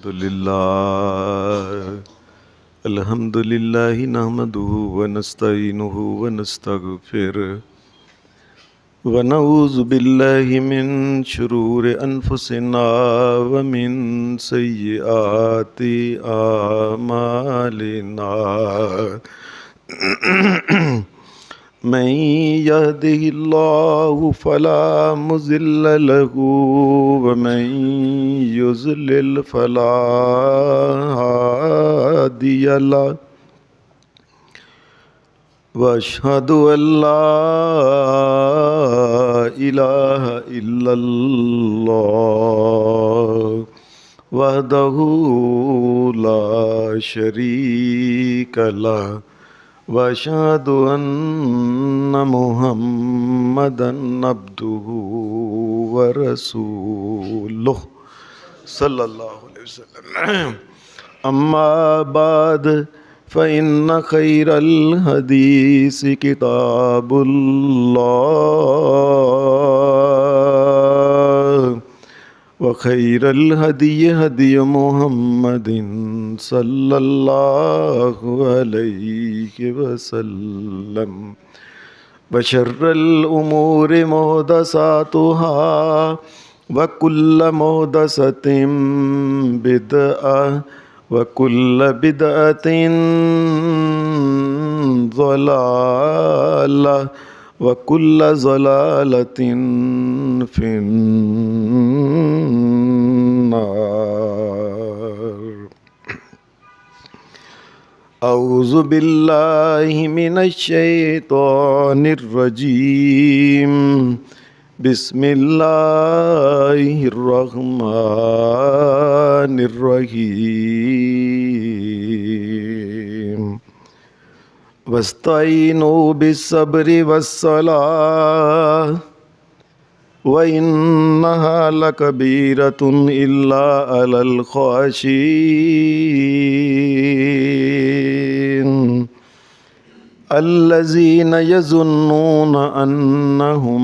الحمد لله نحمده ونستعينه ونستغفره ونعوذ بالله من شرور أنفسنا ومن سيئات أعمالنا من يهده الله فلا مضل له ومن يضلل فلا هادي له وأشهد أن لا إله إلا الله وحده لا شريك له وأشهد أن محمدا عبده ورسوله صلی اللہ علیہ وسلم اما بعد فإن خير الحديث كتاب الله وخير الهدي هدي محمد صلى الله عليه وسلم وشر الأمور محدثاتها وكل محدثة بدعة وكل بدعة ضلالة وكل ضلالة في النار أعوذ بالله من الشيطان الرجيم بسم الله الرحمن الرحيم واستعينوا بالصبر والصلاة وإنها لكبيرة إلا على الخاشعين الذين يظنون أنهم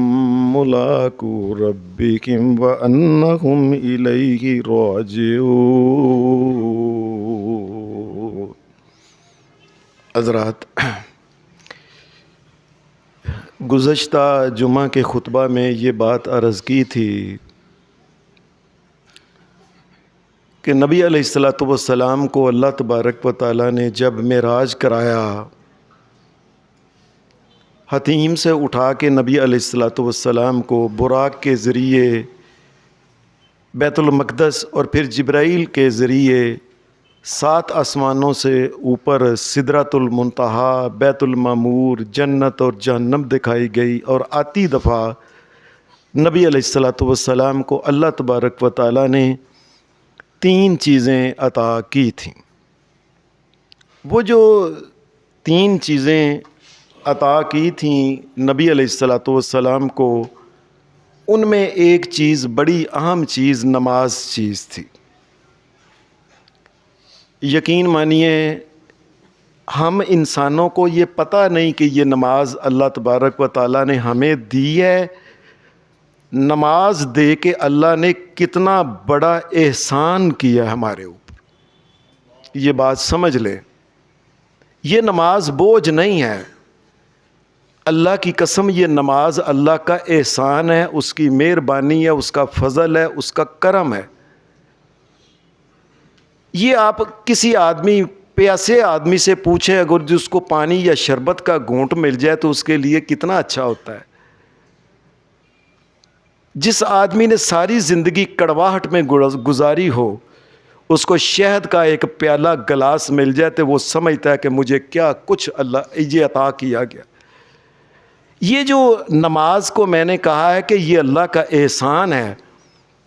ملاقو ربهم وأنهم إليه راجعون۔ حضرات، گزشتہ جمعہ کے خطبہ میں یہ بات عرض کی تھی کہ نبی علیہ السلام کو اللہ تبارک و تعالیٰ نے جب معراج کرایا، حتیم سے اٹھا کے نبی علیہ السلام کو براق کے ذریعے بیت المقدس اور پھر جبرائیل کے ذریعے 7 آسمانوں سے اوپر سدرۃ المنتہا، بیت المعمور، جنت اور جہنم دکھائی گئی، اور آتی دفعہ نبی علیہ السلام کو اللہ تبارک و تعالیٰ نے 3 چیزیں عطا کی تھیں۔ وہ جو 3 چیزیں عطا کی تھیں نبی علیہ السلام کو، ان میں ایک چیز، بڑی اہم چیز، نماز چیز تھی۔ یقین مانیے ہم انسانوں کو یہ پتہ نہیں کہ یہ نماز اللہ تبارک و تعالیٰ نے ہمیں دی ہے۔ نماز دے کے اللہ نے کتنا بڑا احسان کیا ہمارے اوپر، یہ بات سمجھ لیں۔ یہ نماز بوجھ نہیں ہے، اللہ کی قسم یہ نماز اللہ کا احسان ہے، اس کی مہربانی ہے، اس کا فضل ہے، اس کا کرم ہے۔ یہ آپ کسی آدمی، پیاسے آدمی سے پوچھیں، اگر جس کو پانی یا شربت کا گھونٹ مل جائے تو اس کے لیے کتنا اچھا ہوتا ہے۔ جس آدمی نے ساری زندگی کڑواہٹ میں گزاری ہو، اس کو شہد کا ایک پیالہ گلاس مل جائے تو وہ سمجھتا ہے کہ مجھے کیا کچھ اللہ یہ عطا کیا گیا۔ یہ جو نماز کو میں نے کہا ہے کہ یہ اللہ کا احسان ہے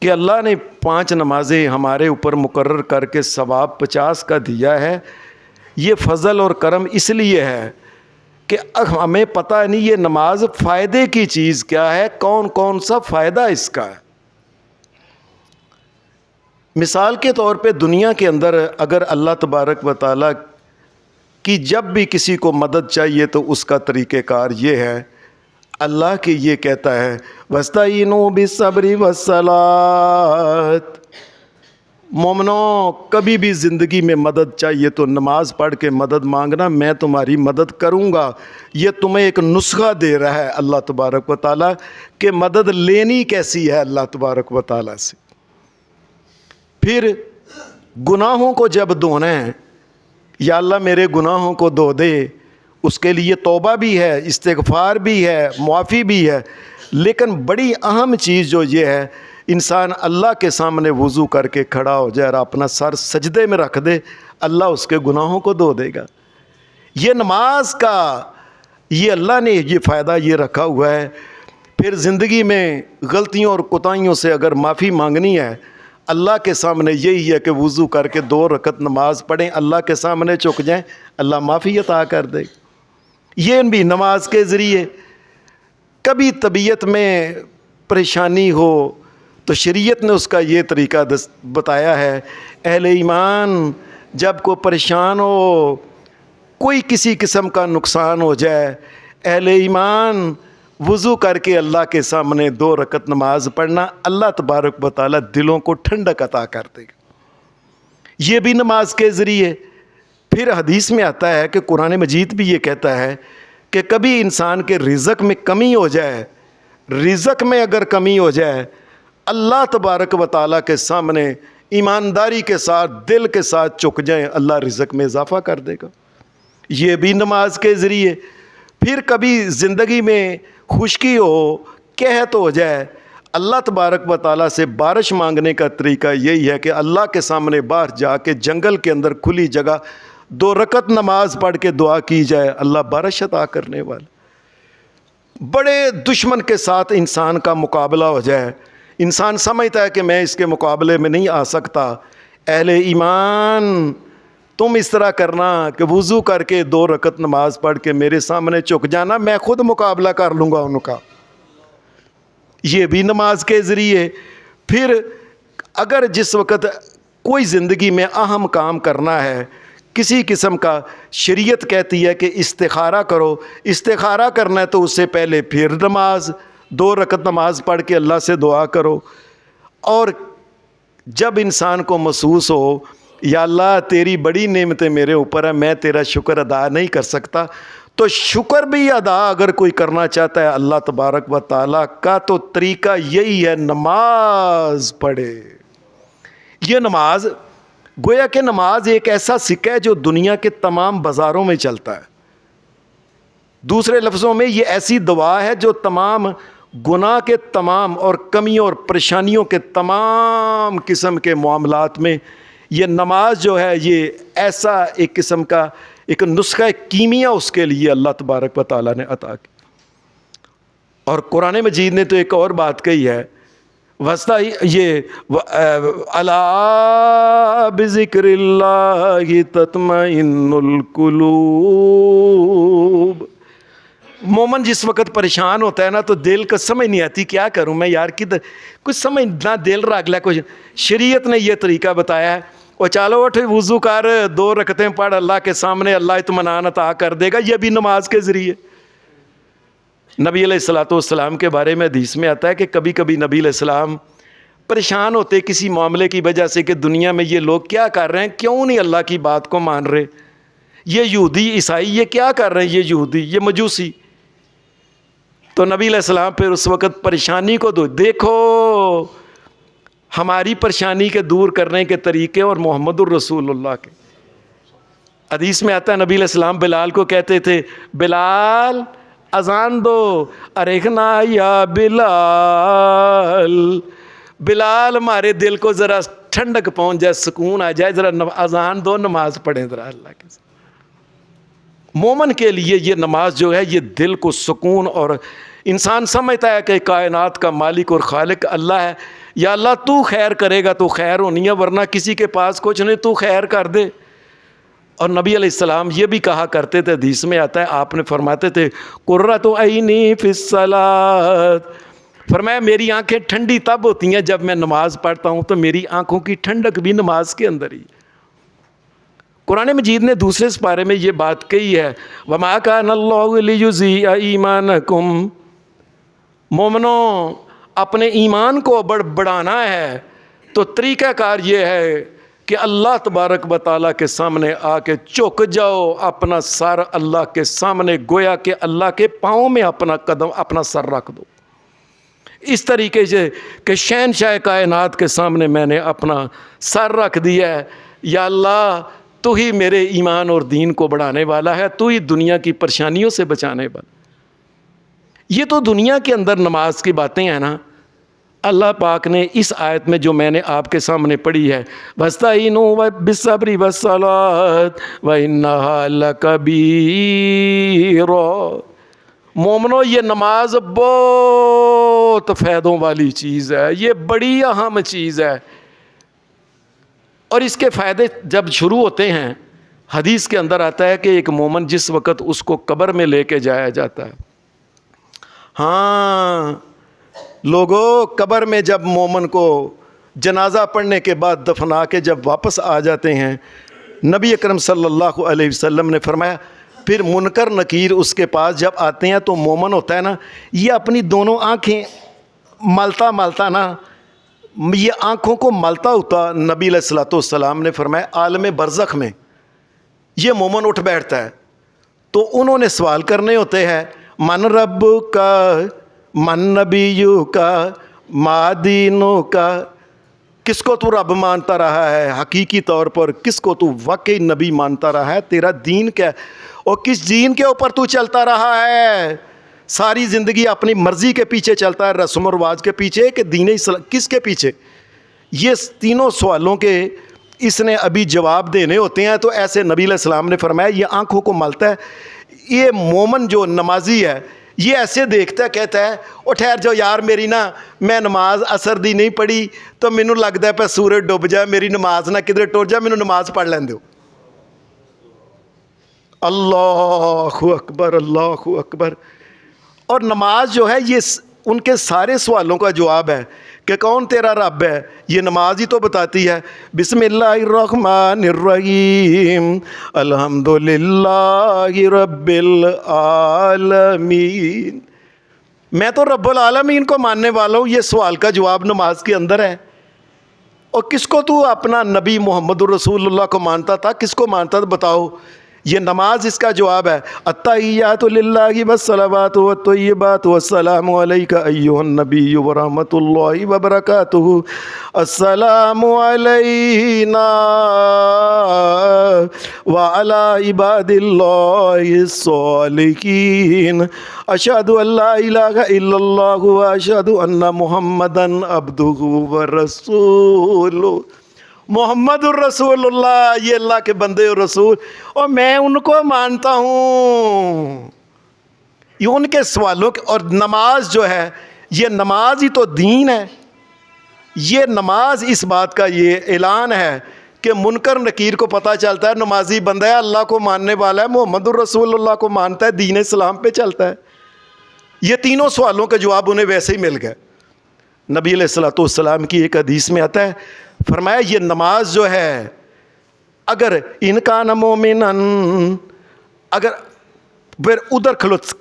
کہ اللہ نے 5 نمازیں ہمارے اوپر مقرر کر کے ثواب 50 کا دیا ہے۔ یہ فضل اور کرم اس لیے ہے کہ ہمیں پتہ نہیں یہ نماز فائدے کی چیز کیا ہے، کون کون سا فائدہ اس کا ہے۔ مثال کے طور پہ دنیا کے اندر اگر اللہ تبارک و تعالیٰ کی جب بھی کسی کو مدد چاہیے تو اس کا طریقہ کار یہ ہے، اللہ کی یہ کہتا ہے وَاسْتَعِينُوا بِالصَّبْرِ وَالصَّلَاةِ، مومنوں کبھی بھی زندگی میں مدد چاہیے تو نماز پڑھ کے مدد مانگنا، میں تمہاری مدد کروں گا۔ یہ تمہیں ایک نسخہ دے رہا ہے اللہ تبارک و تعالیٰ کہ مدد لینی کیسی ہے اللہ تبارک و تعالیٰ سے۔ پھر گناہوں کو جب دھونا ہے، یا اللہ میرے گناہوں کو دھو دے، اس کے لیے توبہ بھی ہے، استغفار بھی ہے، معافی بھی ہے، لیکن بڑی اہم چیز جو یہ ہے، انسان اللہ کے سامنے وضو کر کے کھڑا ہو جائے اور اپنا سر سجدے میں رکھ دے، اللہ اس کے گناہوں کو دھو دے گا۔ یہ نماز کا یہ اللہ نے یہ فائدہ یہ رکھا ہوا ہے۔ پھر زندگی میں غلطیوں اور کوتاہیوں سے اگر معافی مانگنی ہے، اللہ کے سامنے یہی ہے کہ وضو کر کے 2 رکعت نماز پڑھیں، اللہ کے سامنے جھک جائیں، اللہ معافی عطا کر دے۔ یہ بھی نماز کے ذریعے۔ کبھی طبیعت میں پریشانی ہو تو شریعت نے اس کا یہ طریقہ بتایا ہے۔ اہل ایمان جب کوئی پریشان ہو، کوئی کسی قسم کا نقصان ہو جائے، اہل ایمان وضو کر کے اللہ کے سامنے 2 رکعت نماز پڑھنا، اللہ تبارک و تعالیٰ دلوں کو ٹھنڈک عطا کر دے گا۔ یہ بھی نماز کے ذریعے۔ پھر حدیث میں آتا ہے کہ قرآن مجید بھی یہ کہتا ہے کہ کبھی انسان کے رزق میں کمی ہو جائے، رزق میں اگر کمی ہو جائے، اللہ تبارک و تعالیٰ کے سامنے ایمانداری کے ساتھ دل کے ساتھ چک جائیں، اللہ رزق میں اضافہ کر دے گا۔ یہ بھی نماز کے ذریعے۔ پھر کبھی زندگی میں خشکی ہو، قحط ہو جائے، اللہ تبارک و تعالیٰ سے بارش مانگنے کا طریقہ یہی ہے کہ اللہ کے سامنے باہر جا کے جنگل کے اندر کھلی جگہ 2 رکعت نماز پڑھ کے دعا کی جائے، اللہ بارش عطا کرنے والا۔ بڑے دشمن کے ساتھ انسان کا مقابلہ ہو جائے، انسان سمجھتا ہے کہ میں اس کے مقابلے میں نہیں آ سکتا، اہل ایمان تم اس طرح کرنا کہ وضو کر کے 2 رکعت نماز پڑھ کے میرے سامنے جھک جانا، میں خود مقابلہ کر لوں گا ان کا۔ یہ بھی نماز کے ذریعے۔ پھر اگر جس وقت کوئی زندگی میں اہم کام کرنا ہے، کسی قسم کا شریعت کہتی ہے کہ استخارہ کرو، استخارہ کرنا ہے تو اس سے پہلے پھر نماز 2 رکعت نماز پڑھ کے اللہ سے دعا کرو۔ اور جب انسان کو محسوس ہو یا اللہ تیری بڑی نعمتیں میرے اوپر ہیں، میں تیرا شکر ادا نہیں کر سکتا، تو شکر بھی ادا اگر کوئی کرنا چاہتا ہے اللہ تبارک و تعالیٰ کا، تو طریقہ یہی ہے، نماز پڑھے۔ یہ نماز گویا کہ نماز ایک ایسا سکہ ہے جو دنیا کے تمام بازاروں میں چلتا ہے۔ دوسرے لفظوں میں یہ ایسی دوا ہے جو تمام گناہ کے تمام اور کمیوں اور پریشانیوں کے تمام قسم کے معاملات میں یہ نماز جو ہے یہ ایسا ایک قسم کا ایک نسخہ کیمیا اس کے لیے اللہ تبارک و تعالیٰ نے عطا کی۔ اور قرآن مجید نے تو ایک اور بات کہی ہے، وسطہ یہ الا بذکر اللہ تطمئن القلوب۔ مومن جس وقت پریشان ہوتا ہے نا تو دل کو سمجھ نہیں آتی کیا کروں میں یار، کدھر کچھ سمجھ نہ دل رکھ لے کچھ۔ شریعت نے یہ طریقہ بتایا ہے، وہ چالو اٹھ وضو کر 2 رکعتیں پڑھ، اللہ کے سامنے اللہ اطمینان عطا کر دے گا۔ یہ بھی نماز کے ذریعے۔ نبی علیہ السلام کے بارے میں حدیث میں آتا ہے کہ کبھی کبھی نبی علیہ السلام پریشان ہوتے کسی معاملے کی وجہ سے کہ دنیا میں یہ لوگ کیا کر رہے ہیں، کیوں نہیں اللہ کی بات کو مان رہے، یہ یہودی عیسائی یہ کیا کر رہے ہیں، یہ یہودی یہ مجوسی۔ تو نبی علیہ السلام پھر اس وقت پریشانی کو دیکھو ہماری پریشانی کے دور کرنے کے طریقے اور محمد الرسول اللہ کے۔ حدیث میں آتا ہے نبی علیہ السلام بلال کو کہتے تھے، بلال اذان دو، ارحنا یا بلال، بلال ہمارے دل کو ذرا ٹھنڈک پہنچ جائے، سکون آ جائے، ذرا اذان دو، نماز پڑھیں ذرا اللہ کے ساتھ۔ مومن کے لیے یہ نماز جو ہے یہ دل کو سکون، اور انسان سمجھتا ہے کہ کائنات کا مالک اور خالق اللہ ہے، یا اللہ تو خیر کرے گا تو خیر ہونی ہے، ورنہ کسی کے پاس کچھ نہیں، تو خیر کر دے۔ اور نبی علیہ السلام یہ بھی کہا کرتے تھے، حدیث میں آتا ہے آپ نے فرماتے تھے قرۃ عینی فی الصلاۃ، فرمایا میری آنکھیں ٹھنڈی تب ہوتی ہیں جب میں نماز پڑھتا ہوں، تو میری آنکھوں کی ٹھنڈک بھی نماز کے اندر ہی۔ قرآن مجید نے دوسرے سپارے میں یہ بات کہی ہے، وَمَا كَانَ اللَّهُ لِيُضِيعَ ایمانکم، مومنوں اپنے ایمان کو بڑھانا ہے تو طریقہ کار یہ ہے کہ اللہ تبارک و تعالیٰ کے سامنے آ کے جھک جاؤ، اپنا سر اللہ کے سامنے، گویا کہ اللہ کے پاؤں میں اپنا سر رکھ دو، اس طریقے سے کہ شہنشاہ کائنات کے سامنے میں نے اپنا سر رکھ دیا ہے، یا اللہ تو ہی میرے ایمان اور دین کو بڑھانے والا ہے، تو ہی دنیا کی پریشانیوں سے بچانے والا۔ یہ تو دنیا کے اندر نماز کی باتیں ہیں نا۔ اللہ پاک نے اس آیت میں جو میں نے آپ کے سامنے پڑھی ہے، وَاسْتَعِينُوا بِالصَّبْرِ وَالصَّلَاةِ وَإِنَّهَا لَكَبِيرٌ، مومنو یہ نماز بہت فائدوں والی چیز ہے، یہ بڑی اہم چیز ہے، اور اس کے فائدے جب شروع ہوتے ہیں، حدیث کے اندر آتا ہے کہ ایک مومن جس وقت اس کو قبر میں لے کے جایا جاتا ہے، ہاں لوگوں، قبر میں جب مومن کو جنازہ پڑھنے کے بعد دفنا کے جب واپس آ جاتے ہیں، نبی اکرم صلی اللہ علیہ وسلم نے فرمایا پھر منکر نکیر اس کے پاس جب آتے ہیں تو مومن ہوتا ہے نا، یہ اپنی دونوں آنکھیں ملتا نا، یہ آنکھوں کو ملتا ہوتا، نبی علیہ الصلوۃ والسلام نے فرمایا عالم برزخ میں یہ مومن اٹھ بیٹھتا ہے، تو انہوں نے سوال کرنے ہوتے ہیں، من رب کا، من نبیو کا، ما دینو کا، کس کو تو رب مانتا رہا ہے حقیقی طور پر، کس کو تو واقعی نبی مانتا رہا ہے، تیرا دین کیا ہے، اور کس دین کے اوپر تو چلتا رہا ہے، ساری زندگی اپنی مرضی کے پیچھے چلتا ہے، رسم و رواج کے پیچھے کہ دین اسلام کس کے پیچھے؟ یہ تینوں سوالوں کے اس نے ابھی جواب دینے ہوتے ہیں، تو ایسے نبی علیہ السلام نے فرمایا یہ آنکھوں کو ملتا ہے، یہ مومن جو نمازی ہے یہ ایسے دیکھتا ہے، کہتا ہے او ٹھہر جاؤ یار، میری نا میں نماز اثر دی نہیں پڑھی تو مینوں لگتا ہے پہ سورج ڈب جائے، میری نماز نہ کدھر ٹر جائے، مینوں نماز پڑھ لین دیو۔ اللہ اکبر، اللہ اکبر۔ اور نماز جو ہے یہ ان کے سارے سوالوں کا جواب ہے کہ کون تیرا رب ہے، یہ نماز ہی تو بتاتی ہے۔ بسم اللہ الرحمن الرحیم، الحمدللہ رب العالمین، میں تو رب العالمین کو ماننے والا ہوں، یہ سوال کا جواب نماز کے اندر ہے۔ اور کس کو تو اپنا نبی محمد الرسول اللہ کو مانتا تھا، کس کو مانتا تھا بتاؤ؟ یہ نماز اس کا جواب ہے۔ التحیات للہ والصلوات والطیبات والسلام علیک ایھا النبی ورحمۃ اللہ وبرکاتہ، السلام علینا وعلی عباد اللہ الصالحین، اشہد ان لا الہ الا اللہ واشہد ان محمدا عبدہ ورسولہ۔ محمد الرسول اللہ، یہ اللہ کے بندے اور رسول، اور میں ان کو مانتا ہوں۔ یہ ان کے سوالوں کے، اور نماز جو ہے یہ نماز ہی تو دین ہے، یہ نماز اس بات کا یہ اعلان ہے کہ منکر نکیر کو پتہ چلتا ہے نمازی بندہ ہے، اللہ کو ماننے والا ہے، محمد الرسول اللہ کو مانتا ہے، دین اسلام پہ چلتا ہے۔ یہ تینوں سوالوں کا جواب انہیں ویسے ہی مل گئے۔ نبی علیہ الصلوۃ والسلام کی ایک حدیث میں آتا ہے، فرمایا یہ نماز جو ہے اگر ان کان مومنا، اگر پھر ادھر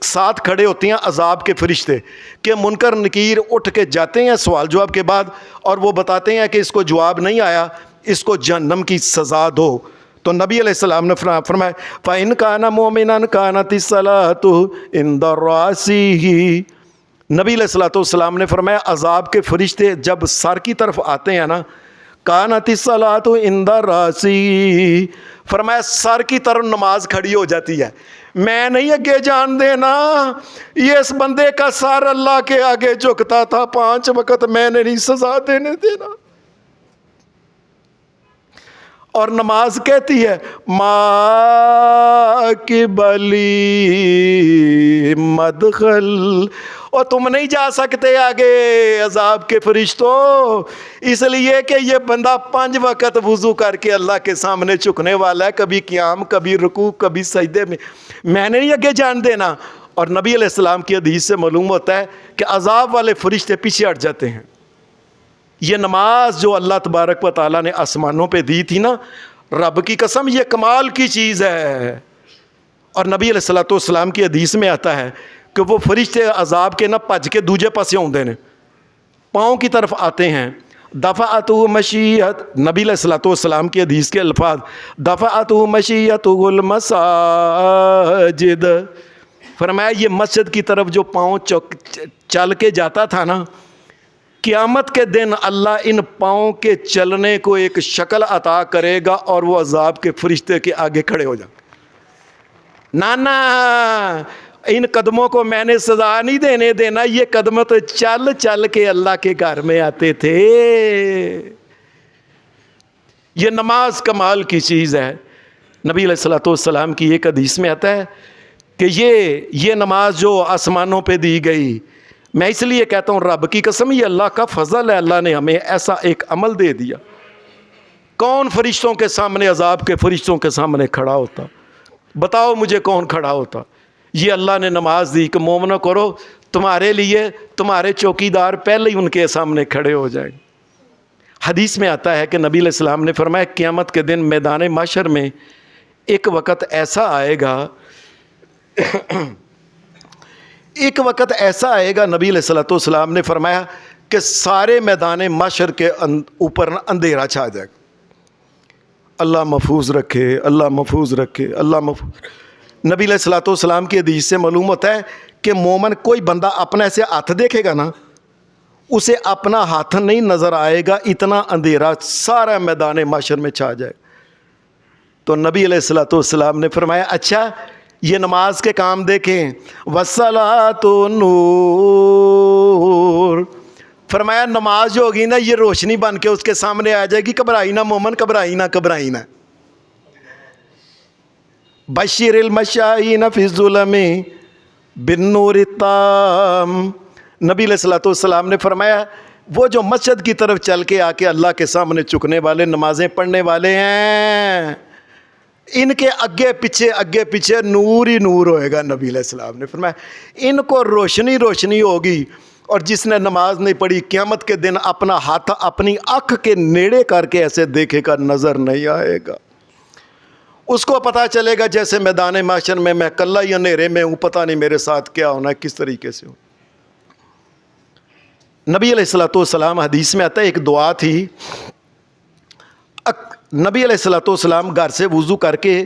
ساتھ کھڑے ہوتے ہیں عذاب کے فرشتے کہ منکر نکیر اٹھ کے جاتے ہیں سوال جواب کے بعد، اور وہ بتاتے ہیں کہ اس کو جواب نہیں آیا، اس کو جہنم کی سزا دو، تو نبی علیہ السلام نے فرمایا فَإِنْ كَانَ مُؤْمِنًا كَانَتِ الصَّلَاةُ عِنْدَ رَأْسِهِ۔ نبی علیہ الصلوۃ والسلام نے فرمایا عذاب کے فرشتے جب سر کی طرف آتے ہیں نا، کانت الصلاۃ عند رأسی، فرمایا سر کی طرف نماز کھڑی ہو جاتی ہے۔ میں نہیں اگے جان دینا، یہ اس بندے کا سر اللہ کے آگے جھکتا تھا 5 وقت، میں نے نہیں سزا دینے دینا۔ اور نماز کہتی ہے ما قبلی مدخل، اور تم نہیں جا سکتے آگے عذاب کے فرشتوں، اس لیے کہ یہ بندہ 5 وقت وضو کر کے اللہ کے سامنے جھکنے والا ہے، کبھی قیام، کبھی رکوع، کبھی سجدے میں نے نہیں آگے جان دینا۔ اور نبی علیہ السلام کی حدیث سے معلوم ہوتا ہے کہ عذاب والے فرشتے پیچھے ہٹ جاتے ہیں۔ یہ نماز جو اللہ تبارک و تعالیٰ نے آسمانوں پہ دی تھی نا، رب کی قسم یہ کمال کی چیز ہے۔ اور نبی علیہ الصلوۃ والسلام کی حدیث میں آتا ہے کہ وہ فرشتے عذاب کے نہ بھج کے دوجے پاسے ہوندے نے، پاؤں کی طرف آتے ہیں، دفعتہ مشیت، نبی علیہ الصلوۃ والسلام کی حدیث کے الفاظ، دفعتہ مشیتہ المساجد، فرمایا یہ مسجد کی طرف جو پاؤں چل کے جاتا تھا نا، قیامت کے دن اللہ ان پاؤں کے چلنے کو ایک شکل عطا کرے گا اور وہ عذاب کے فرشتے کے آگے کھڑے ہو جائیں، نانا ان قدموں کو میں نے سزا نہیں دینے دینا، یہ قدم تو چل چل کے اللہ کے گھر میں آتے تھے۔ یہ نماز کمال کی چیز ہے۔ نبی علیہ الصلوۃ والسلام کی ایک حدیث میں آتا ہے کہ یہ نماز جو آسمانوں پہ دی گئی، میں اس لیے کہتا ہوں رب کی قسم یہ اللہ کا فضل ہے، اللہ نے ہمیں ایسا ایک عمل دے دیا۔ کون فرشتوں کے سامنے، عذاب کے فرشتوں کے سامنے کھڑا ہوتا؟ بتاؤ مجھے کون کھڑا ہوتا؟ یہ اللہ نے نماز دی کہ مومنو کرو، تمہارے لیے تمہارے چوکیدار پہلے ہی ان کے سامنے کھڑے ہو جائیں۔ حدیث میں آتا ہے کہ نبی علیہ السلام نے فرمایا قیامت کے دن میدان محشر میں ایک وقت ایسا آئے گا، ایک وقت ایسا آئے گا، نبی علیہ الصلوۃ والسلام نے فرمایا کہ سارے میدان محشر کے اوپر اندھیرا چھا جائے گا۔ اللہ محفوظ رکھے، اللہ محفوظ رکھے، اللہ محفوظ۔ نبی علیہ الصلوۃ والسلام کی حدیث سے معلوم ہوتا ہے کہ مومن کوئی بندہ اپنا ایسے ہاتھ دیکھے گا نا، اسے اپنا ہاتھ نہیں نظر آئے گا، اتنا اندھیرا سارا میدان محشر میں چھا جائے۔ تو نبی علیہ الصلوۃ والسلام نے فرمایا اچھا یہ نماز کے کام دیکھیں، والصلاۃ نور، فرمایا نماز جو ہوگی نا یہ روشنی بن کے اس کے سامنے آ جائے گی، گھبرائی نہ مومن، گھبرائی نہ، گھبرائی نہ۔ بشر المشائین فی الظلم بالنور التام، نبی علیہ الصلوۃ والسلام نے فرمایا وہ جو مسجد کی طرف چل کے آ کے اللہ کے سامنے جھکنے والے، نمازیں پڑھنے والے ہیں، ان کے آگے پیچھے نور ہی نور ہوئے گا۔ نبی علیہ السلام نے فرمایا ان کو روشنی روشنی ہوگی، اور جس نے نماز نہیں پڑھی قیامت کے دن اپنا ہاتھ اپنی آنکھ کے نیڑے کر کے ایسے دیکھے گا، نظر نہیں آئے گا۔ اس کو پتہ چلے گا جیسے میدان محشر میں میں کلہ یا اندھیرے میں ہوں، پتہ نہیں میرے ساتھ کیا ہونا ہے، کس طریقے سے ہوں۔ نبی علیہ الصلوۃ والسلام حدیث میں آتا ہے ایک دعا تھی، نبی علیہ الصلوۃ والسلام گھر سے وضو کر کے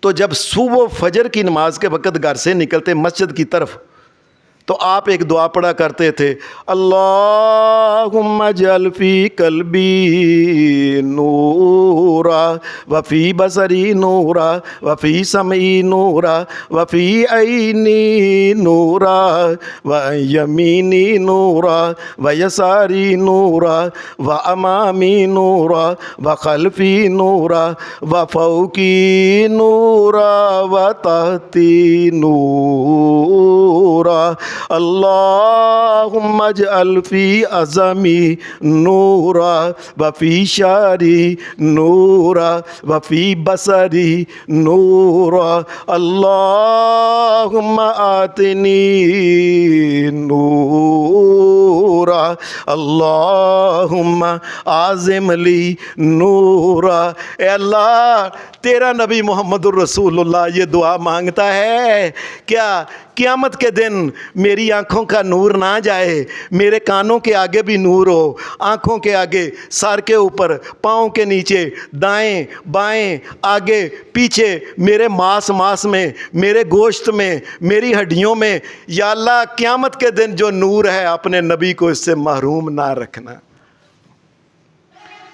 تو جب صبح فجر کی نماز کے وقت گھر سے نکلتے مسجد کی طرف تو آپ ایک دعا پڑھا کرتے تھے، اللہم اجعل فی قلبی نورا وفی بصری نورا وفی سمعی نورا وفی عینی نورا ویمینی نورا ویساری نورا وامامی نورا وخلفی نورا وفوقی نورا وتحتی نورا، اللہم اجعل فی عظمی نورا وفی شعری نورا وفی بصری نورا، اللہم آتنی نورا، اللہم اعظم لی نورا۔ اے اللہ تیرا نبی محمد الرسول اللہ یہ دعا مانگتا ہے کیا قیامت کے دن میری آنکھوں کا نور نہ جائے، میرے کانوں کے آگے بھی نور ہو، آنکھوں کے آگے، سر کے اوپر، پاؤں کے نیچے، دائیں بائیں، آگے پیچھے، میرے ماس میں، میرے گوشت میں، میری ہڈیوں میں، یا اللہ قیامت کے دن جو نور ہے اپنے نبی کو اس سے محروم نہ رکھنا۔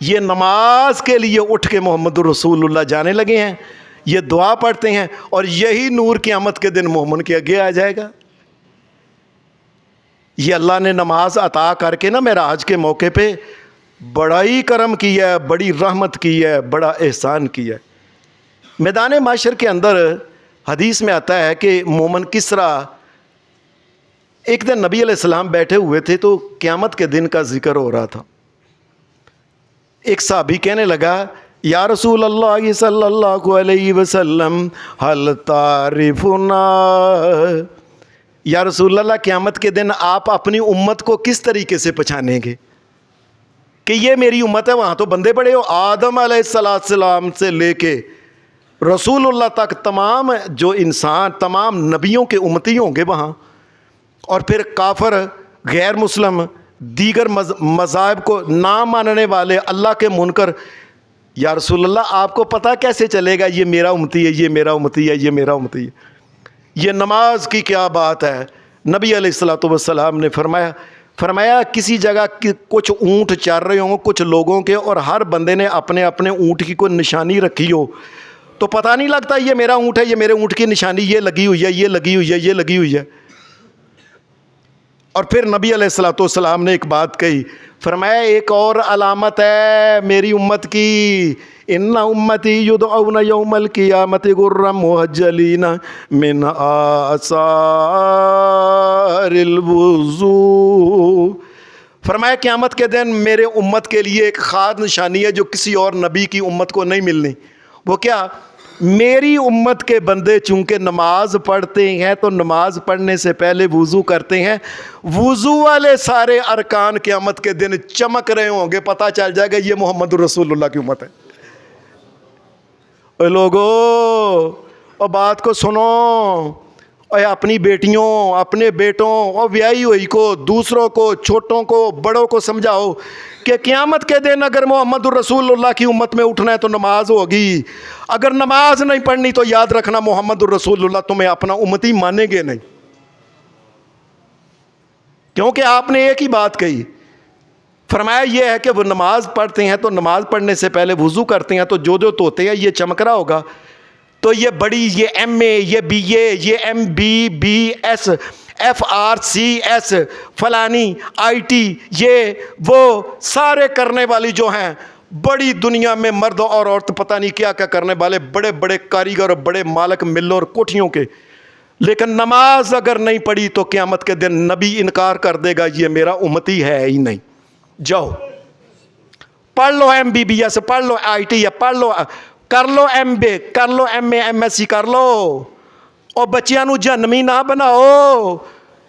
یہ نماز کے لیے اٹھ کے محمد الرسول اللہ جانے لگے ہیں، یہ دعا پڑھتے ہیں، اور یہی نور قیامت کے دن مومن کے آگے آ جائے گا۔ یہ اللہ نے نماز عطا کر کے نا معراج کے موقع پہ بڑا ہی کرم کیا ہے، بڑی رحمت کی ہے، بڑا احسان کیا ہے۔ میدان محشر کے اندر حدیث میں آتا ہے کہ مومن کس طرح، ایک دن نبی علیہ السلام بیٹھے ہوئے تھے تو قیامت کے دن کا ذکر ہو رہا تھا۔ ایک صحابی کہنے لگا یا رسول اللہ صلی اللہ علیہ وسلم حل تعرفنا، یا رسول اللہ قیامت کے دن آپ اپنی امت کو کس طریقے سے پہچانیں گے کہ یہ میری امت ہے؟ وہاں تو بندے بڑے ہو، آدم علیہ السلام سے لے کے رسول اللہ تک تمام جو انسان، تمام نبیوں کے امتی ہوں گے وہاں، اور پھر کافر، غیر مسلم، دیگر مذاہب کو نہ ماننے والے اللہ کے منکر، یا رسول اللہ آپ کو پتہ کیسے چلے گا یہ میرا امتی ہے، یہ میرا امتی ہے، یہ میرا امتی ہے؟ یہ نماز کی کیا بات ہے؟ نبی علیہ الصلوۃ والسلام نے فرمایا کسی جگہ کچھ اونٹ چر رہے ہوں کچھ لوگوں کے، اور ہر بندے نے اپنے اپنے اونٹ کی کوئی نشانی رکھی ہو، تو پتہ نہیں لگتا یہ میرا اونٹ ہے، یہ میرے اونٹ کی نشانی یہ لگی ہوئی ہے، یہ لگی ہوئی ہے، یہ لگی ہوئی ہے۔ اور پھر نبی علیہ الصلوۃ والسلام نے ایک بات کہی، فرمایا ایک اور علامت ہے میری امت کی، ان امتی یدعون یوم القیامت غرا محجلین من آثار الوضوء۔ فرمایا قیامت کے دن میرے امت کے لیے ایک خاص نشانی ہے جو کسی اور نبی کی امت کو نہیں ملنی۔ وہ کیا؟ میری امت کے بندے چونکہ نماز پڑھتے ہیں تو نماز پڑھنے سے پہلے وضو کرتے ہیں، وضو والے سارے ارکان قیامت کے دن چمک رہے ہوں گے، پتہ چل جائے گا یہ محمد رسول اللہ کی امت ہے۔ اے لوگو، اور بات کو سنو، اور اپنی بیٹیوں، اپنے بیٹوں اور بیائی ہوئی کو، دوسروں کو، چھوٹوں کو، بڑوں کو سمجھاؤ کہ قیامت کے دن اگر محمد الرسول اللہ کی امت میں اٹھنا ہے تو نماز ہوگی، اگر نماز نہیں پڑھنی تو یاد رکھنا محمد الرسول اللہ تمہیں اپنا امتی مانیں گے نہیں، کیونکہ آپ نے ایک ہی بات کہی۔ فرمایا یہ ہے کہ وہ نماز پڑھتے ہیں تو نماز پڑھنے سے پہلے وضو کرتے ہیں تو جو دھوتے ہیں یہ چمک رہا ہوگا، تو یہ بڑی، یہ ایم اے، یہ بی اے، یہ M B B S, F R C S, فلانی آئی ٹی، یہ وہ سارے کرنے والی جو ہیں بڑی دنیا میں مرد اور عورت پتہ نہیں کیا کیا کرنے والے، بڑے بڑے کاریگر، بڑے مالک ملوں اور کوٹھیوں کے، لیکن نماز اگر نہیں پڑھی تو قیامت کے دن نبی انکار کر دے گا یہ میرا امتی ہے ہی نہیں۔ جاؤ پڑھ لو ایم بی بی ایس، پڑھ لو آئی ٹی، پڑھ لو، کر لو ایم بی، کر لو ایم اے، ایم ایس سی کر لو، اور بچیاں نو جہنمی نہ بناؤ،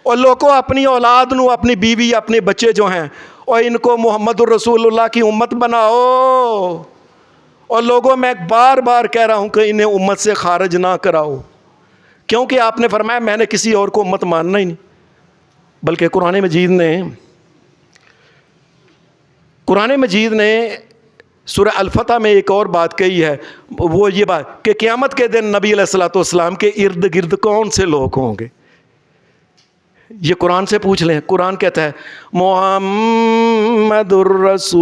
اور لوگوں اپنی اولاد نو، اپنی بیوی، اپنے بچے جو ہیں اور ان کو محمد الرسول اللہ کی امت بناؤ، اور لوگوں میں بار بار کہہ رہا ہوں کہ انہیں امت سے خارج نہ کراؤ، کیونکہ آپ نے فرمایا میں نے کسی اور کو امت ماننا ہی نہیں۔ بلکہ قرآن مجید نے سورہ الفتح میں ایک اور بات کہی ہے، وہ یہ بات کہ قیامت کے دن نبی علیہ الصلوۃ والسلام کے ارد گرد کون سے لوگ ہوں گے؟ یہ قرآن سے پوچھ لیں۔ قرآن کہتا ہے محمد الرسول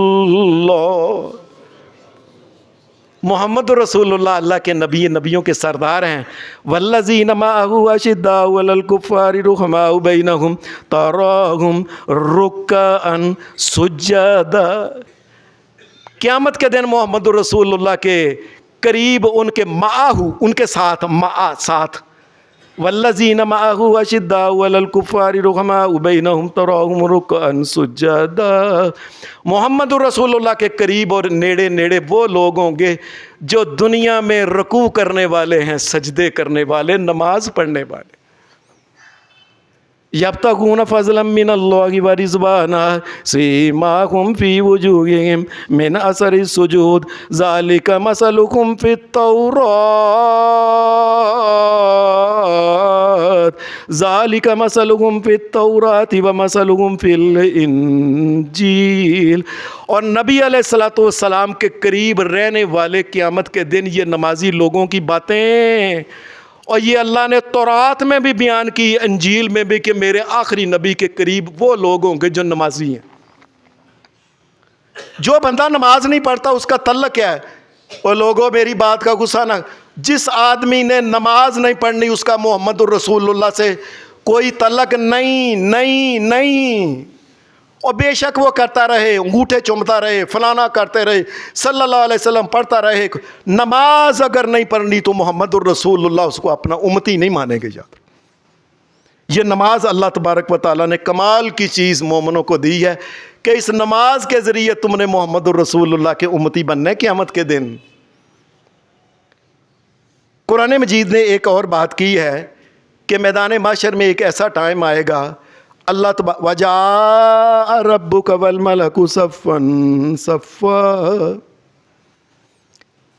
اللہ، محمد رسول اللہ اللہ کے نبی، نبیوں کے سردار ہیں۔ والذین معہ اشداء علی الکفار رحماء بینہم تراہم رکعا سجدا۔ قیامت کے دن محمد رسول اللہ کے قریب ان کے معہ، ان کے ساتھ، معہ ساتھ، والذین معہ اشداء علی الکفار رحماء بینہم تراہم رکعا سجدا۔ محمد رسول اللہ کے قریب اور نیڑے نیڑے وہ لوگ ہوں گے جو دنیا میں رکوع کرنے والے ہیں، سجدے کرنے والے، نماز پڑھنے والے۔ یبتغون فضلا من اللہ ورضوانا سیماہم فی وجوہہم من اثر السجود ذالک مثلہم فی التوراۃ ذالک مثلہم فی التوراۃ ومثلہم فی الانجیل۔ اور نبی علیہ الصلوۃ والسلام کے قریب رہنے والے قیامت کے دن یہ نمازی لوگوں کی باتیں، اور یہ اللہ نے تورات میں بھی بیان کی، انجیل میں بھی، کہ میرے آخری نبی کے قریب وہ لوگ ہوں گے جو نمازی ہیں۔ جو بندہ نماز نہیں پڑھتا اس کا تعلق کیا ہے؟ اور لوگوں میری بات کا غصہ نہ، جس آدمی نے نماز نہیں پڑھنی اس کا محمد الرسول اللہ سے کوئی تعلق نہیں۔ اور بے شک وہ کرتا رہے، انگوٹھے چومتا رہے، فلانا کرتے رہے، صلی اللہ علیہ وسلم پڑھتا رہے، نماز اگر نہیں پڑھنی تو محمد الرسول اللہ اس کو اپنا امتی نہیں مانیں گے۔ یاد، یہ نماز اللہ تبارک و تعالیٰ نے کمال کی چیز مومنوں کو دی ہے کہ اس نماز کے ذریعے تم نے محمد الرسول اللہ کے امتی بننے قیامت کے دن۔ قرآن مجید نے ایک اور بات کی ہے کہ میدان محشر میں ایک ایسا ٹائم آئے گا، اللہ وَجَاءَ رَبُّكَ وَالْمَلَكُ صَفًّا صَفًّا۔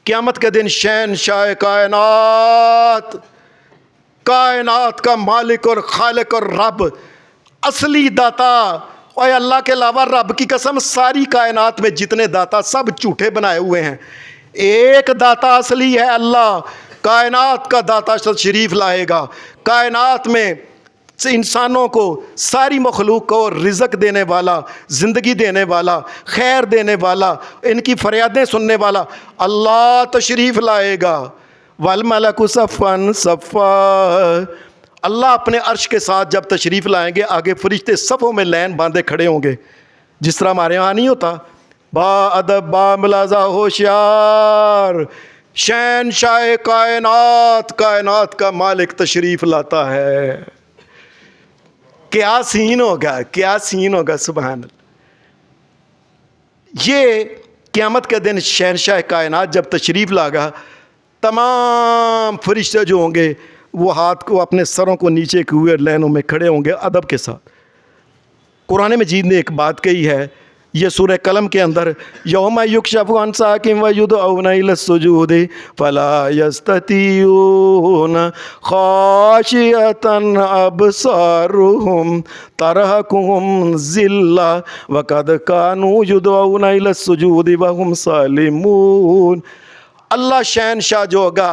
قیامت کے دن شہنشاہ کائنات کائنات کا مالک اور خالق اور رب، اصلی داتا. اور اللہ کے علاوہ رب کی قسم ساری کائنات میں جتنے داتا سب جھوٹے بنائے ہوئے ہیں. ایک داتا اصلی ہے اللہ. کائنات کا داتا تشریف لائے گا. کائنات میں انسانوں کو، ساری مخلوق کو رزق دینے والا، زندگی دینے والا، خیر دینے والا، ان کی فریادیں سننے والا اللہ تشریف لائے گا. والملک صفا صفا. اللہ اپنے عرش کے ساتھ جب تشریف لائیں گے، آگے فرشتے صفوں میں لین باندھے کھڑے ہوں گے، جس طرح ہمارے یہاں نہیں ہوتا. با ادب، با ملازہ، ہوشیار، شہنشاہ کائنات، کائنات کا مالک تشریف لاتا ہے. کیا سین ہوگا، کیا سین ہوگا. سبحان اللہ. یہ قیامت کے دن شہنشاہ کائنات جب تشریف لاگا، تمام فرشتے جو ہوں گے وہ ہاتھ کو، اپنے سروں کو نیچے کیے ہوئے لینوں میں کھڑے ہوں گے ادب کے ساتھ. قرآن مجید نے ایک بات کہی ہے، یہ سورہ قلم کے اندر، یوم یکشف عن ساق ویدعون الی السجود فلا یستطیعون خاشعۃ ابصارهم ترہقهم ذلہ وقد کانوا یدعون الی السجود وهم سالمون. اللہ شہنشاہ جو ہوگا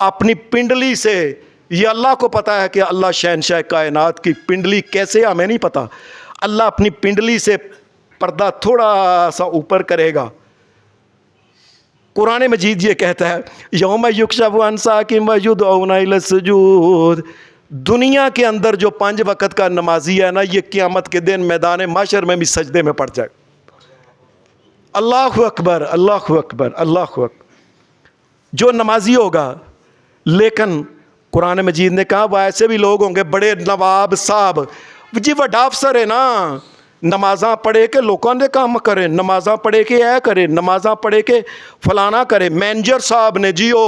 اپنی پنڈلی سے، یہ اللہ کو پتا ہے کہ اللہ شہنشاہ کائنات کی پنڈلی کیسے، ہمیں نہیں پتا. اللہ اپنی پنڈلی سے پردہ تھوڑا سا اوپر کرے گا. قرآن مجید یہ کہتا ہے یوم یکشف عن ساق ویدعون الی السجود. دنیا کے اندر جو 5 وقت کا نمازی ہے نا، یہ قیامت کے دن میدان محشر میں بھی سجدے میں پڑ جائے. اللہ اکبر، اللہ اکبر، اللہ اکبر. جو نمازی ہوگا، لیکن قرآن مجید نے کہا وہ ایسے بھی لوگ ہوں گے، بڑے نواب صاحب، جی وڈا افسر ہے نا، نمازاں پڑھے کے لوگوں نے کام کرے، نمازاں پڑھے کے اے کرے، نمازاں پڑھے کے فلانا کرے، مینیجر صاحب نے جیو.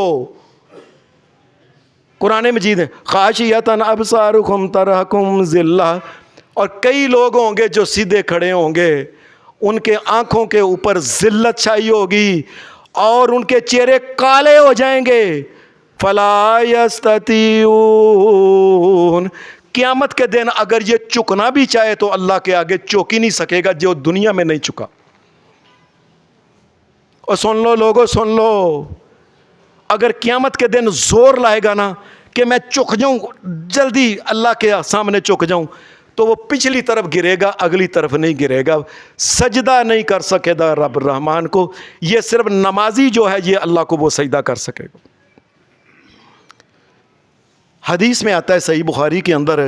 قرآن مجید ہے خاشعۃ ابصارهم ترہقهم ذلہ. اور کئی لوگ ہوں گے جو سیدھے کھڑے ہوں گے، ان کے آنکھوں کے اوپر ذلت چھائی ہوگی اور ان کے چہرے کالے ہو جائیں گے. فلا یستطیعون. قیامت کے دن اگر یہ چکنا بھی چاہے تو اللہ کے آگے چوک ہی نہیں سکے گا جو دنیا میں نہیں چکا. اور سن لو لوگوں، سن لو، اگر قیامت کے دن زور لائے گا نا کہ میں چک جاؤں، جلدی اللہ کے سامنے چک جاؤں، تو وہ پچھلی طرف گرے گا، اگلی طرف نہیں گرے گا، سجدہ نہیں کر سکے گا رب الرحمن کو. یہ صرف نمازی جو ہے یہ اللہ کو وہ سجدہ کر سکے گا. حدیث میں آتا ہے صحیح بخاری کے اندر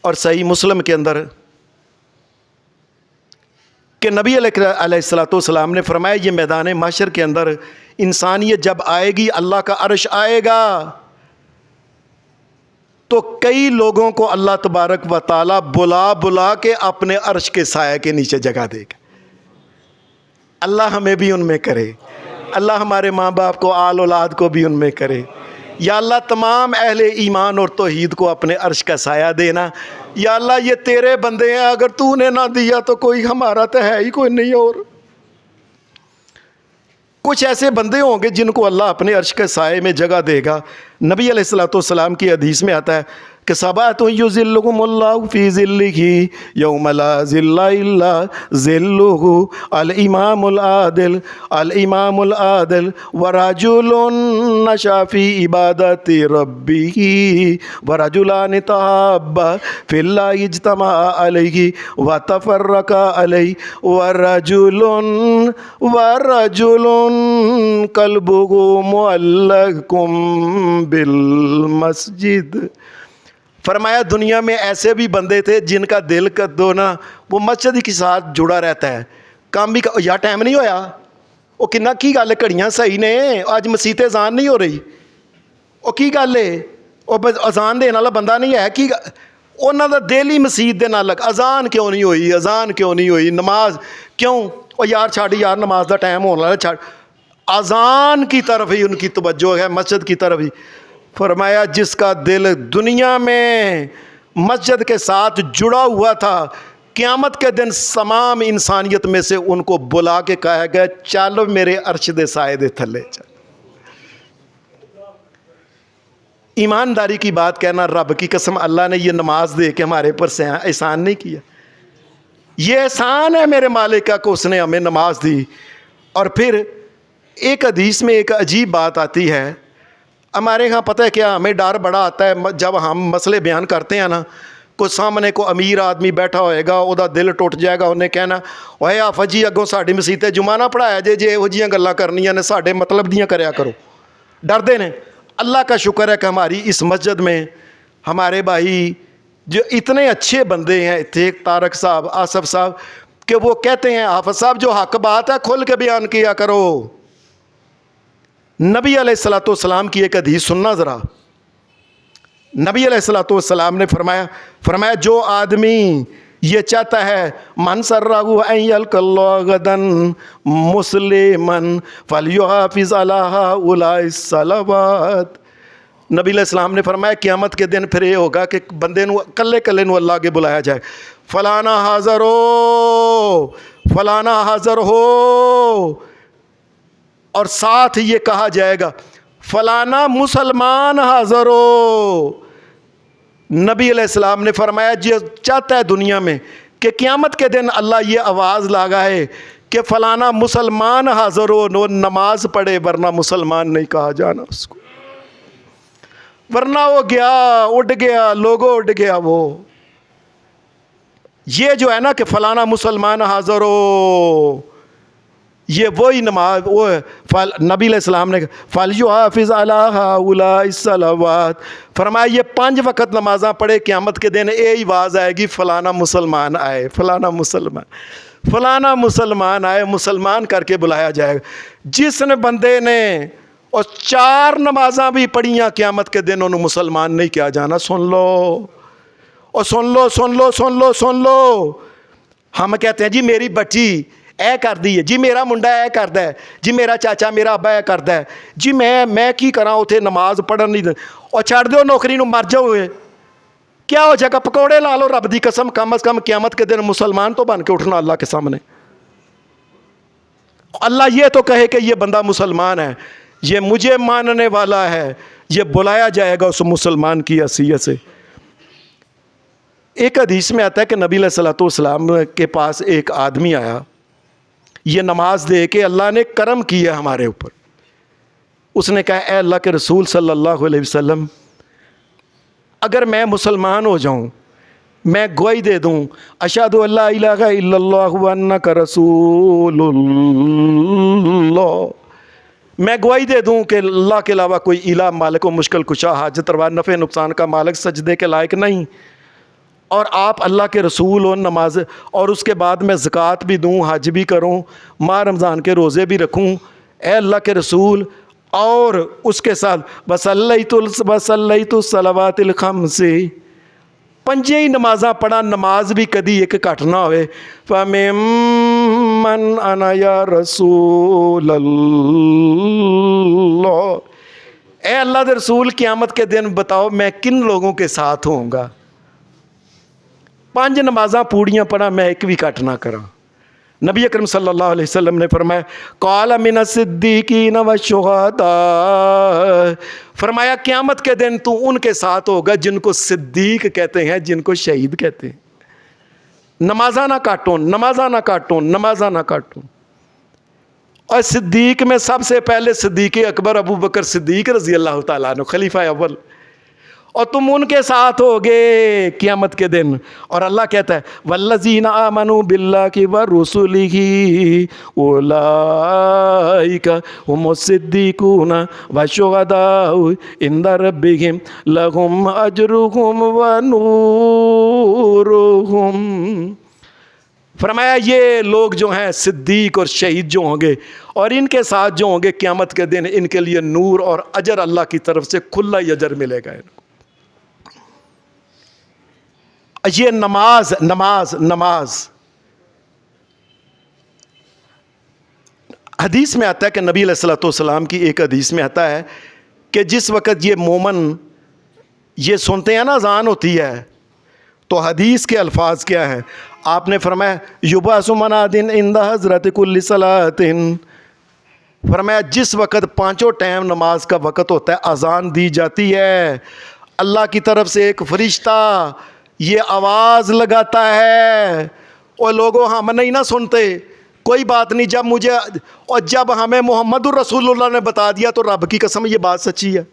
اور صحیح مسلم کے اندر کہ نبی علیہ الصلوۃ والسلام نے فرمایا یہ میدان محشر کے اندر انسانیت جب آئے گی، اللہ کا عرش آئے گا، تو کئی لوگوں کو اللہ تبارک و تعالی بلا بلا کے اپنے عرش کے سائے کے نیچے جگہ دے گا. اللہ ہمیں بھی ان میں کرے. اللہ ہمارے ماں باپ کو، آل اولاد کو بھی ان میں کرے. یا اللہ تمام اہل ایمان اور توحید کو اپنے عرش کا سایہ دینا. یا اللہ یہ تیرے بندے ہیں، اگر تو نے نہ دیا تو کوئی ہمارا تو ہے ہی کوئی نہیں. اور کچھ ایسے بندے ہوں گے جن کو اللہ اپنے عرش کے سائے میں جگہ دے گا. نبی علیہ الصلوۃ والسلام کی حدیث میں آتا ہے کہ سبعۃ یظلھم اللہ فی ظلہ یوم لا ظل الا ظلہ الامام العادل، الامام العادل ورجل نشأ فی عبادۃ ربہ ورجلان تحابا فی اللہ اجتمعا علیہ وتفرقا علیہ ورجل قلبہ معلق بالمسجد. فرمایا دنیا میں ایسے بھی بندے تھے جن کا دل کا دونا وہ مسجد کے ساتھ جڑا رہتا ہے. کام بھی یا ٹائم نہیں ہویا، وہ کنا کی گل ہے، گھڑیاں صحیح نے، اج مسیت اذان نہیں ہو رہی، وہ کی گل ہے، وہ اذان دینے والا بندہ نہیں ہے، کی انہوں دا دل ہی مسیت دے نال لگ. اذان کیوں نہیں ہوئی، اذان کیوں نہیں ہوئی، نماز کیوں، وہ یار چھاڑ یار نماز دا ٹائم ہونے والا چھاڑ. اذان کی طرف ہی ان کی توجہ ہے، مسجد کی طرف ہی. فرمایا جس کا دل دنیا میں مسجد کے ساتھ جڑا ہوا تھا، قیامت کے دن تمام انسانیت میں سے ان کو بلا کے کہا گیا چلو میرے عرش دے سائے دے تھلے چل. ایمانداری کی بات کہنا، رب کی قسم اللہ نے یہ نماز دے کے ہمارے اوپر سے احسان نہیں کیا، یہ احسان ہے میرے مالک کا کہ اس نے ہمیں نماز دی۔ اور پھر ایک حدیث میں ایک عجیب بات آتی ہے، ہمارے ہاں پتہ ہے کیا، ہمیں ڈر بڑا آتا ہے جب ہم مسئلے بیان کرتے ہیں نا، کوئی سامنے کو امیر آدمی بیٹھا ہوئے گا، وہ دل ٹوٹ جائے گا، انہیں کہنا اوے آفا جی اگوں ساڈی مسیتے جمعہ نہ پڑھایا جے یہو جیاں گلاں کرنیاں نے، ساڈے مطلب دیاں کریا کرو، ڈردے نے۔ اللہ کا شکر ہے کہ ہماری اس مسجد میں ہمارے بھائی جو اتنے اچھے بندے ہیں، تھے طارق صاحب، آصف صاحب، کہ وہ کہتے ہیں حافظ صاحب جو حق بات ہے کھل کے بیان کیا کرو۔ نبی علیہ الصلوۃ والسلام کی ایک حدیث سننا ذرا۔ نبی علیہ الصلوۃ والسلام نے فرمایا جو آدمی یہ چاہتا ہے من سرہ ان یلقی اللہ غدا مسلما فلیحافظ علی ہؤلاء الصلوات، نبی علیہ السلام نے فرمایا قیامت کے دن پھر یہ ہوگا کہ بندے نو کلے کلے نو اللہ کے بلایا جائے، فلانا حاضر ہو، فلانا حاضر ہو، اور ساتھ یہ کہا جائے گا فلانا مسلمان حاضر ہو۔ نبی علیہ السلام نے فرمایا جو چاہتا ہے دنیا میں کہ قیامت کے دن اللہ یہ آواز لگائے کہ فلانا مسلمان حاضر ہو، نو نماز پڑھے، ورنہ مسلمان نہیں کہا جانا اس کو، ورنہ وہ گیا، اڑ گیا، لوگوں اڑ گیا وہ۔ یہ جو ہے نا کہ فلانا مسلمان حاضر ہو، یہ وہی نماز وہ نبی علیہ السلام نے فَلْيُحَافِظْ عَلَىٰ هَٰؤُلَاءِ الصَّلَوَاتِ، فرمایا یہ 5 وقت نمازاں پڑھے، قیامت کے دن یہی آواز آئے گی فلانا مسلمان آئے، فلانا مسلمان، فلانا مسلمان آئے، مسلمان کر کے بلایا جائے گا۔ جس نے بندے نے اور 4 نمازاں بھی پڑھیاں قیامت کے دن انہوں مسلمان نہیں کیا جانا۔ سن لو اور سن لو سن لو سن لو سن لو، ہم کہتے ہیں جی میری بچی اے کر دی ہے، جی میرا منڈا اے کردا ہے، جی میرا چاچا میرا ابا اے کردا ہے، جی میں کی کراں اتنے نماز پڑھن نہیں دے، اور چھڑ دیو نوکری نو مر جاؤ، کیا ہو جائے گا؟ پکوڑے لا لو، رب دی قسم کم از کم قیامت کے دن مسلمان تو بن کے اٹھنا اللہ کے سامنے۔ اللہ یہ تو کہے کہ یہ بندہ مسلمان ہے، یہ مجھے ماننے والا ہے، یہ بلایا جائے گا اس مسلمان کی حیثیت سے۔ ایک حدیث میں آتا ہے کہ نبی علیہ الصلوۃ والسلام کے پاس ایک آدمی آیا، یہ نماز دے کے اللہ نے کرم کیا ہمارے اوپر، اس نے کہا اے اللہ کے رسول صلی اللہ علیہ وسلم، اگر میں مسلمان ہو جاؤں، میں گواہی دے دوں اشہد ان لا الہ الا اللہ وانک رسول اللہ، میں گواہی دے دوں کہ اللہ کے علاوہ کوئی الہ مالک و مشکل کشا حاجت روا نفع نقصان کا مالک سجدے کے لائق نہیں، اور آپ اللہ کے رسول ہو، نماز اور اس کے بعد میں زکوٰۃ بھی دوں، حج بھی کروں، ماہ رمضان کے روزے بھی رکھوں، اے اللہ کے رسول، اور اس کے ساتھ وصلیت الصلوات الخمس، 5 ہی نمازاں پڑھا، نماز بھی کدی ایک گھٹ نہ ہوئے، فَمِمَّنْ أَنَا يَا رَسُولَ اللَّهِ، اے اللہ کے رسول قیامت کے دن بتاؤ میں کن لوگوں کے ساتھ ہوں گا؟ 5 نمازاں پوڑیاں پڑھا، میں ایک بھی کٹ نہ کراں۔ نبی اکرم صلی اللہ علیہ وسلم نے فرمایا قال من الصدیقین والشہداء، فرمایا قیامت کے دن تو ان کے ساتھ ہوگا جن کو صدیق کہتے ہیں، جن کو شہید کہتے ہیں۔ نمازاں نہ کاٹوں، نمازاں نہ کاٹوں، نمازاں نہ کاٹوں۔ اور صدیق میں سب سے پہلے صدیق اکبر ابو بکر صدیق رضی اللہ تعالیٰ عنہ، خلیفہ اول، اور تم ان کے ساتھ ہوگے قیامت کے دن۔ اور اللہ کہتا ہے والذین آمنوا باللہ ورسلہ اولئک هم الصدیقون والشہداء عند ربہم لہم اجرہم ونورہم، فرمایا یہ لوگ جو ہیں صدیق اور شہید جو ہوں گے اور ان کے ساتھ جو ہوں گے قیامت کے دن، ان کے لیے نور اور اجر اللہ کی طرف سے کھلا ہی اجر ملے گا ان کو۔ یہ نماز نماز نماز، حدیث میں آتا ہے کہ نبی علیہ الصلوۃ والسلام کی ایک حدیث میں آتا ہے کہ جس وقت یہ مومن یہ سنتے ہیں نا اذان ہوتی ہے، تو حدیث کے الفاظ کیا ہیں؟ آپ نے فرمایا یبعث مناد عند حضرت کل صلاۃ، فرمایا جس وقت پانچوں ٹائم نماز کا وقت ہوتا ہے، اذان دی جاتی ہے، اللہ کی طرف سے ایک فرشتہ یہ آواز لگاتا ہے، اور لوگوں ہم نہیں نہ سنتے، کوئی بات نہیں، جب ہمیں محمد الرسول اللہ نے بتا دیا تو رب کی قسم یہ بات سچی ہے،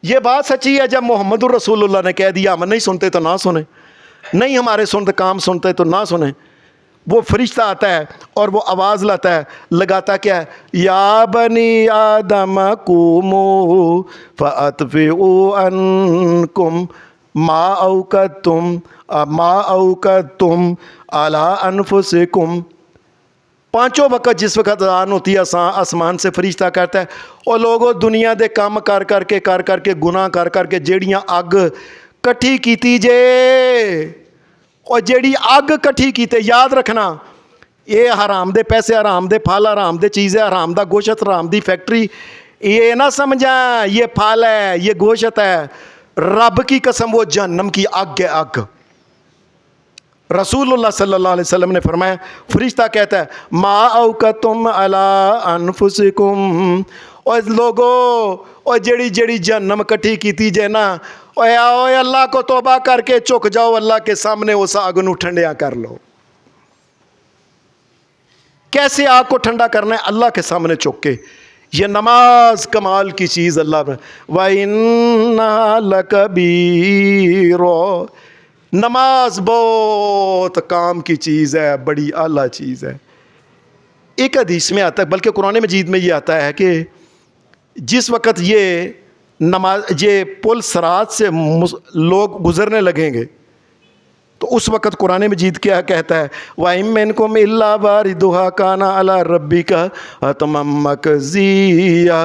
یہ بات سچی ہے۔ جب محمد الرسول اللہ نے کہہ دیا، ہم نہیں سنتے تو نہ سنیں، نہیں ہمارے کام سنتے تو نہ سنیں۔ وہ فرشتہ آتا ہے اور وہ آواز لگاتا کیا ہے؟ یا بنی آدم قوموا فاطفئوا عنکم ما اوقدتم علی انفسکم۔ پانچوں وقت جس وقت اذان ہوتی ہے، آسمان سے فرشتہ کہتا ہے، اور لوگوں دنیا دے کام کر کے گناہ کر کے جیڑیاں اگ کٹھی کیتی جے، اور جیڑی اگ کٹھی کیتے، یاد رکھنا یہ حرام دے پیسے، حرام دے پھل، حرام دے چیزیں، حرام دا گوشت، حرام دی فیکٹری، یہ نہ سمجھا یہ پھل ہے، یہ گوشت ہے، رب کی قسم وہ جہنم کی اگ ہے، اگ۔ رسول اللہ صلی اللہ علیہ وسلم نے فرمایا، فرشتہ کہتا ہے ما اوقدتم علی انفسکم، اور لوگوں اور جیڑی جہنم کٹھی کیتی جے نا، آؤ اللہ کو توبہ کر کے چک جاؤ، اللہ کے سامنے اس آگ نو ٹھنڈیا کر لو۔ کیسے آگ کو ٹھنڈا کرنا ہے؟ اللہ کے سامنے چک کے۔ یہ نماز کمال کی چیز اللہ پر۔ وَإِنَّهَا لَكَبِيرٌ، نماز بہت کام کی چیز ہے، بڑی اعلیٰ چیز ہے۔ ایک حدیث میں آتا ہے، بلکہ قرآن مجید میں یہ آتا ہے کہ جس وقت یہ پل صراط سے لوگ گزرنے لگیں گے تو اس وقت قرآن مجید کیا کہتا ہے؟ وَإِن مِّنكُمْ إِلَّا وَارِدُهَا كَانَ عَلَى رَبِّكَ حَتْمًا مَّقْضِيًّا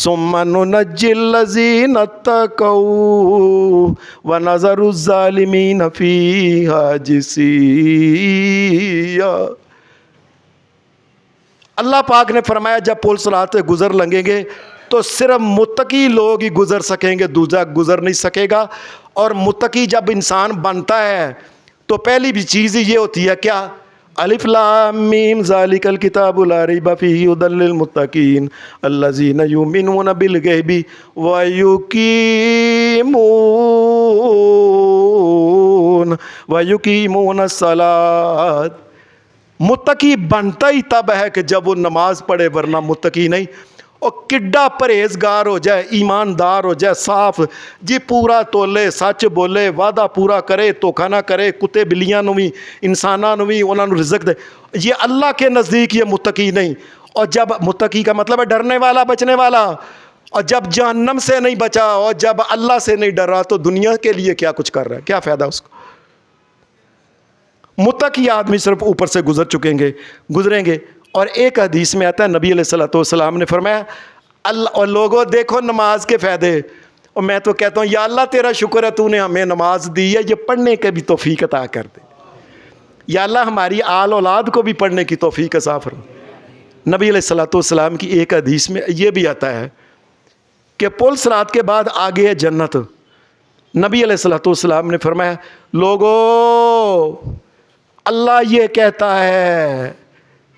ثُمَّ نُنَجِّي الَّذِينَ اتَّقَوْا وَنَذَرُ الظَّالِمِينَ فِيهَا جِثِيًّا۔ اللہ پاک نے فرمایا جب پل صراط سے گزر لگیں گے تو صرف متقی لوگ ہی گزر سکیں گے، دوسرا گزر نہیں سکے گا۔ اور متقی جب انسان بنتا ہے تو پہلی بھی چیز یہ ہوتی ہے کیا؟ الف لام میم ذالک الکتاب لا ریب فیہ ھدی للمتقین الذین یؤمنون بالغیب ویقیمون الصلاۃ۔ متقی بنتا ہی تب ہے کہ جب وہ نماز پڑھے، ورنہ متقی نہیں۔ اور کڈا پرہیزگار ہو جائے، ایماندار ہو جائے، صاف جی، پورا تولے، سچ بولے، وعدہ پورا کرے، دھوکھا نہ کرے، کتے بلیاں نو بھی، انساناں نو بھی انہاں نو رزق دے، یہ اللہ کے نزدیک یہ متقی نہیں۔ اور جب متقی کا مطلب ہے ڈرنے والا، بچنے والا، اور جب جہنم سے نہیں بچا اور جب اللہ سے نہیں ڈر رہا تو دنیا کے لیے کیا کچھ کر رہا ہے؟ کیا فائدہ اس کو؟ متقی آدمی صرف اوپر سے گزریں گے۔ اور ایک حدیث میں آتا ہے، نبی علیہ الصلوۃ والسلام نے فرمایا اور لوگوں دیکھو نماز کے فائدے، اور میں تو کہتا ہوں یا اللہ تیرا شکر ہے تو نے ہمیں نماز دی ہے، یہ پڑھنے کے بھی توفیق عطا کر دے، یا اللہ ہماری آل اولاد کو بھی پڑھنے کی توفیق عطا فرما۔ نبی علیہ الصلوۃ والسلام کی ایک حدیث میں یہ بھی آتا ہے کہ پل صراط کے بعد آگے ہے جنت۔ نبی علیہ الصلوۃ والسلام نے فرمایا لوگوں اللہ یہ کہتا ہے،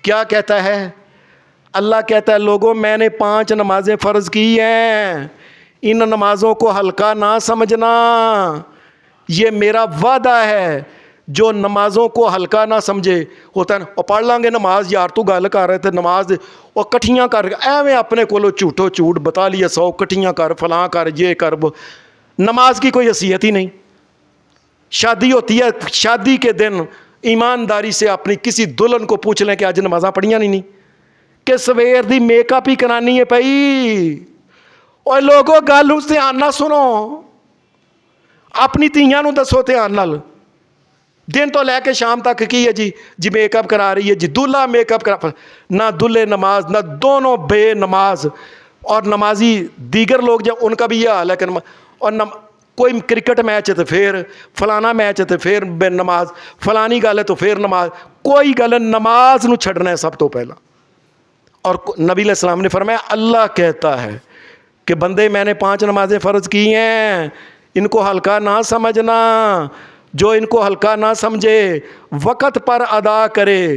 کیا کہتا ہے؟ اللہ کہتا ہے لوگوں میں نے 5 نمازیں فرض کی ہیں، ان نمازوں کو ہلکا نہ سمجھنا، یہ میرا وعدہ ہے۔ جو نمازوں کو ہلکا نہ سمجھے، ہوتا ہے نا اور پڑھ لیں گے نماز، یار تو گل کر رہے تھے نماز، اور کٹھیاں کر ایویں اپنے کولو جھوٹو جھوٹ بتا لیا، 100 کٹھیاں کر، فلاں کر، یہ کر، وہ نماز کی کوئی حیثیت ہی نہیں۔ شادی ہوتی ہے، شادی کے دن ایمانداری سے اپنی کسی دلہن کو پوچھ لیں کہ آج نمازاں پڑھیاں نہیں کہ سویر دی میک اپ ہی کرانی ہے پئی۔ اور لوگوں گل اس دھیان نہ سنو، اپنی تیاں نو دسو دھیان نال، دن تو لے کے شام تک کی ہے جی میک اپ کرا رہی ہے جی، دلہا میک اپ کرا، نہ دلہے نماز، نہ دونوں بے نماز۔ اور نمازی دیگر لوگ جو ان کا بھی یہ حال ہے کہ اور کوئی کرکٹ میچ ہے تو پھر فلانا میچ ہے تو پھر بے نماز، فلانی گل ہے تو پھر نماز، کوئی گل نماز نو چھڑنا ہے سب تو پہلا۔ اور نبی علیہ السلام نے فرمایا اللہ کہتا ہے کہ بندے میں نے 5 نمازیں فرض کی ہیں، ان کو ہلکا نہ سمجھنا، جو ان کو ہلکا نہ سمجھے وقت پر ادا کرے،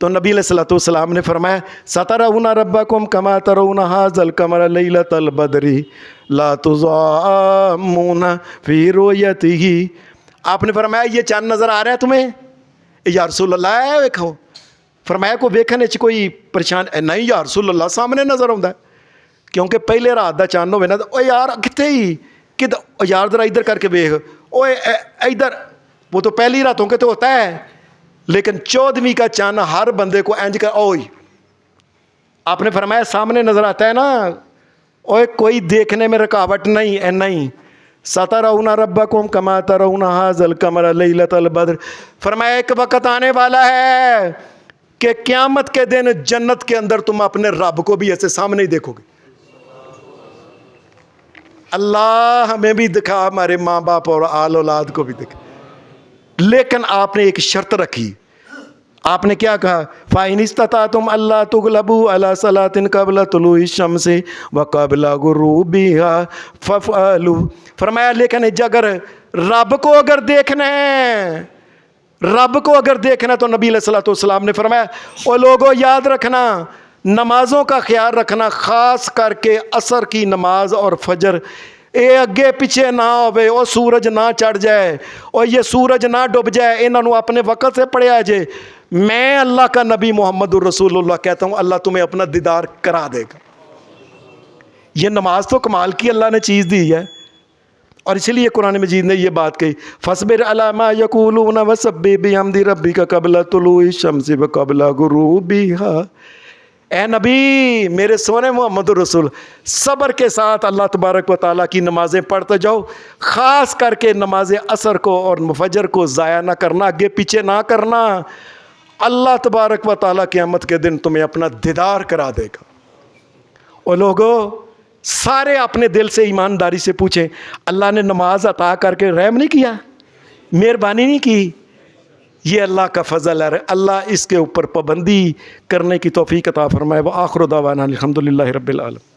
تو نبی علیہ الصلوۃ والسلام نے فرمایا سترون ربکم کما ترون ھذا القمر لیلۃ البدر لا تضامون فی رؤیتہ. آپ نے فرمایا یہ چاند نظر آ رہا ہے تمہیں؟ یا رسول اللہ ہے ویکھو. فرمایا کو ویکھنے چ کوئی پریشان نہیں یا رسول اللہ سامنے نظر آਉਂدا ہے. کیونکہ پہلے رات دا چاند ہوئے نا او یار کتنے ہی کدھر یار ذرا ادھر کر کے ویکھ اوے ادھر. وہ تو پہلی راتوں کے تو ہوتا ہے لیکن 14ویں کا چاند ہر بندے کو اینج کر اوئی. آپ نے فرمایا سامنے نظر آتا ہے نا اوے کوئی دیکھنے میں رکاوٹ نہیں ہے نہیں. سترون ربکم کما ترون ھذا القمر لیلۃ البدر. فرمایا ایک وقت آنے والا ہے کہ قیامت کے دن جنت کے اندر تم اپنے رب کو بھی ایسے سامنے ہی دیکھو گے. اللہ ہمیں بھی دکھا ہمارے ماں باپ اور آل اولاد کو بھی دکھا. لیکن آپ نے ایک شرط رکھی. آپ نے کیا کہا فَإِنِ اسْتَطَعْتُمْ أَلَّا تُغْلَبُوا عَلَىٰ صَلَاةٍ قَبْلَ طُلُوعِ الشَّمْسِ وَقَبْلَ غُرُوبِهَا فَافْعَلُوا. فرمایا لیکن اگر رب کو اگر دیکھنا ہے تو نبی علیہ الصلوۃ والسلام نے فرمایا او لوگوں یاد رکھنا نمازوں کا خیال رکھنا خاص کر کے عصر کی نماز اور فجر اے اگے پیچھے نہ ہوئے او سورج نہ چڑھ جائے اور یہ سورج نہ ڈوب جائے انہوں اپنے وقت سے پڑھیا جائے. میں اللہ کا نبی محمد الرسول اللہ کہتا ہوں اللہ تمہیں اپنا دیدار کرا دے گا. یہ نماز تو کمال کی اللہ نے چیز دی ہے اور اس لیے قرآن مجید نے یہ بات کہی فَاصْبِرْ عَلَىٰ مَا يَقُولُونَ وَسَبِّحْ بِحَمْدِ رَبِّكَ قَبْلَ طُلُوعِ الشَّمْسِ وَقَبْلَ غُرُوبِهَا. اے نبی میرے سونے محمد الرسول صبر کے ساتھ اللہ تبارک و تعالیٰ کی نمازیں پڑھتے جاؤ خاص کر کے نماز عصر کو اور فجر کو ضائع نہ کرنا آگے پیچھے نہ کرنا. اللہ تبارک و تعالیٰ قیامت کے دن تمہیں اپنا دیدار کرا دے گا. اور لوگوں سارے اپنے دل سے ایمانداری سے پوچھیں اللہ نے نماز عطا کر کے رحم نہیں کیا مہربانی نہیں کی؟ یہ اللہ کا فضل ہے. اللہ اس کے اوپر پابندی کرنے کی توفیق عطا فرمائے. وآخر دعوانا الحمدللہ رب العالمین.